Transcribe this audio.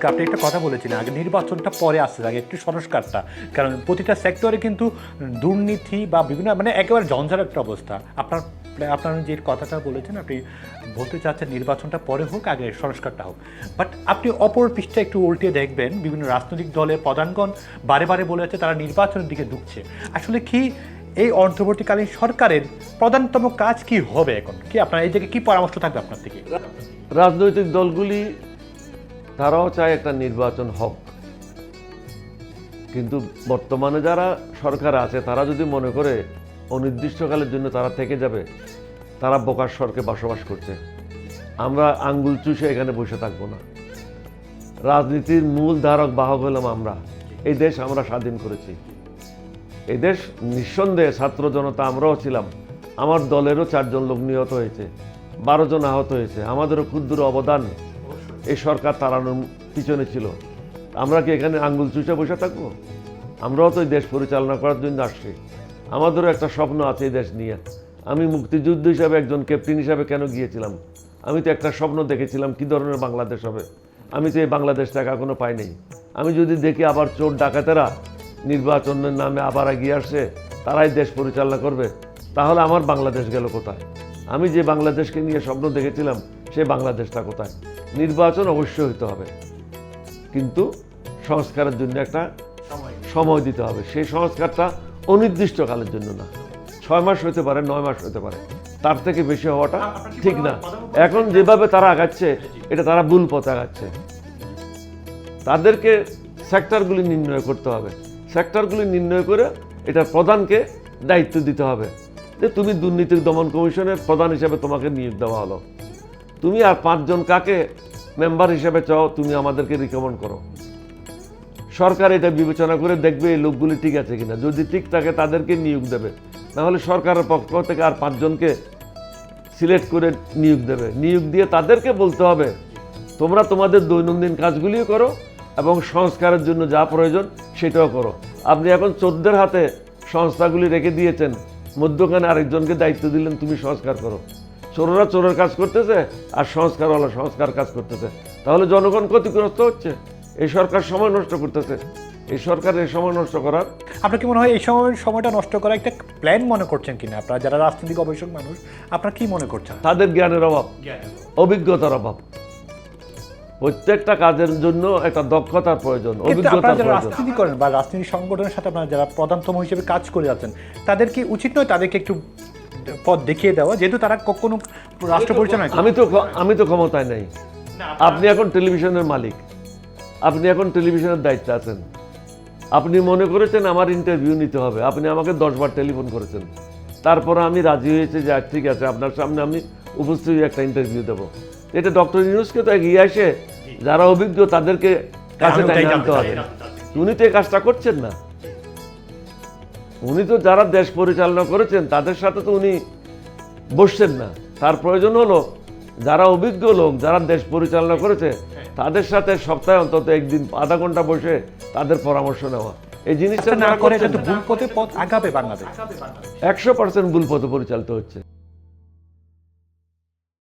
আজকে আপনি একটা কথা বলেছিলেন আগে নির্বাচনটা পরে আসছে আগে একটু সংস্কারটা, কারণ প্রতিটা সেক্টরে কিন্তু দুর্নীতি বা বিভিন্ন মানে একেবারে ঝঞ্ঝার একটা অবস্থা। আপনার যে কথাটা বলেছেন আপনি বলতে চাচ্ছেন নির্বাচনটা পরে হোক, আগে সংস্কারটা হোক। বাট আপনি অপর পৃষ্ঠা একটু উল্টে দেখবেন বিভিন্ন রাজনৈতিক দলের প্রধানগণ বারে বারে বলে যাচ্ছে তারা নির্বাচনের দিকে ঢুকছে। আসলে কি এই অন্তর্বর্তীকালীন সরকারের প্রধানতম কাজ কি হবে এখন, কি আপনার এই দিকে কি পরামর্শ থাকবে আপনার থেকে? রাজনৈতিক দলগুলি তারাও চায় একটা নির্বাচন হোক, কিন্তু বর্তমানে যারা সরকার আছে তারা যদি মনে করে অনির্দিষ্টকালের জন্য তারা থেকে যাবে, তারা বোকার স্বর্গে বসবাস করছে। আমরা আঙ্গুল চুষে এখানে বসে থাকবো না। রাজনীতির মূল ধারক বাহক হলাম আমরা। এই দেশ আমরা স্বাধীন করেছি। এই দেশ নিঃসন্দেহে ছাত্র জনতা আমরাও ছিলাম। আমার দলেরও 4 জন লোক নিহত হয়েছে, 12 জন আহত হয়েছে। আমাদেরও ক্ষুদ্র অবদান এই সরকার তাড়ানোর পিছনে ছিল। আমরা কি এখানে আঙ্গুল চুষে বসে থাকবো? আমরাও তো এই দেশ পরিচালনা করার জন্য আসছি। আমাদেরও একটা স্বপ্ন আছে এই দেশ নিয়ে। আমি মুক্তিযুদ্ধ হিসাবে একজন ক্যাপ্টেন হিসাবে কেন গিয়েছিলাম? আমি তো একটা স্বপ্ন দেখেছিলাম কী ধরনের বাংলাদেশ হবে। আমি তো এই বাংলাদেশটাকে এখনো পাই নাই। আমি যদি দেখি আবার চোর ডাকাতেরা নির্বাচনের নামে আবার এগিয়ে আসছে, তারাই দেশ পরিচালনা করবে, তাহলে আমার বাংলাদেশ গেল কোথায়? আমি যে বাংলাদেশকে নিয়ে স্বপ্ন দেখেছিলাম সেই বাংলাদেশটা কোথায়? নির্বাচন অবশ্যই হতে হবে, কিন্তু সংস্কারের জন্য একটা সময় দিতে হবে। সেই সংস্কারটা অনির্দিষ্টকালের জন্য না, 6 মাস হতে পারে, 9 মাস হতে পারে, তার থেকে বেশি হওয়াটা ঠিক না। এখন যেভাবে তারা আগাচ্ছে এটা তারা ভুল পথে আগাচ্ছে। তাদেরকে সেক্টরগুলি নির্ণয় করতে হবে। সেক্টরগুলি নির্ণয় করে এটা প্রধানকে দায়িত্ব দিতে হবে যে তুমি দুর্নীতি দমন কমিশনের প্রধান হিসেবে তোমাকে নিয়োগ দেওয়া হলো, তুমি আর 5 জন কাকে মেম্বার হিসেবে চাও তুমি আমাদেরকে রিকমেন্ড করো। সরকার এটা বিবেচনা করে দেখবে এই লোকগুলি ঠিক আছে কিনা। যদি ঠিক থাকে তাদেরকে নিয়োগ দেবে, নাহলে সরকারের পক্ষ থেকে আর 5 জনকে সিলেক্ট করে নিয়োগ দেবে। নিয়োগ দিয়ে তাদেরকে বলতে হবে তোমরা তোমাদের দৈনন্দিন কাজগুলিও করো এবং সংস্কারের জন্য যা প্রয়োজন সেটাও করো। আপনি এখন চোরদের হাতে সংস্থাগুলি রেখে দিয়েছেন, মধ্যখানে আরেকজনকে দায়িত্ব দিলেন তুমি সংস্কার করো। চোররা চোরের কাজ করতেছে আর সংস্কারওয়ালা সংস্কার কাজ করতেছে, তাহলে জনগণ ক্ষতিগ্রস্ত হচ্ছে। এই সরকার সময় নষ্ট করতেছে। এই সরকার এই সময় নষ্ট করার, আপনার কি মনে হয় এই সময়টা নষ্ট করা একটা প্ল্যান মনে করছেন কিনা আপনারা যারা রাজনৈতিক গবেষক মানুষ, আপনারা কি মনে করছেন? তাদের জ্ঞানের অভাব, অভিজ্ঞতার অভাব। প্রত্যেকটা কাজের জন্য একটা দক্ষতার প্রয়োজন, অভিজ্ঞতার প্রয়োজন। রাজনীতি করেন বা রাজনীতি সংগঠনের সাথে আপনারা যারা প্রধানতম হিসেবে কাজ করে যাচ্ছেন, তাদের কি উচিত নয় তাদেরকে একটু পথ দেখিয়ে দেওয়া, যেহেতু তারা কখনো রাষ্ট্র পরিচালনা? আমি তো ক্ষমতায় নেই। আপনি এখন টেলিভিশনের মালিক, আপনি এখন টেলিভিশনের দায়িত্বে আছেন। আপনি মনে করেছেন আমার ইন্টারভিউ নিতে হবে, আপনি আমাকে 10 বার টেলিফোন করেছেন, তারপরে আমি রাজি হয়েছি যে ঠিক আছে আপনার সামনে আমি উপস্থিত একটা ইন্টারভিউ দেবো। এটা ডক্টর ইউনূসকে তো এগিয়ে আসে যারা অভিজ্ঞ তাদেরকে কাছে জানতে হবে। উনি তো এই কাজটা করছেন না। উনি তো যারা দেশ পরিচালনা করেছেন তাদের সাথে তো উনি বসছেন না। তার প্রয়োজন হলো যারা অভিজ্ঞ লোক, যারা দেশ পরিচালনা করেছে তাদের সাথে সপ্তাহে অন্তত একদিন আধা ঘন্টা বসে তাদের পরামর্শ নেওয়া। এই জিনিসটা না করে ভুল পথে পথ আগাবে বাংলাদেশ। 100% ভুল পথে পরিচালিত হচ্ছে।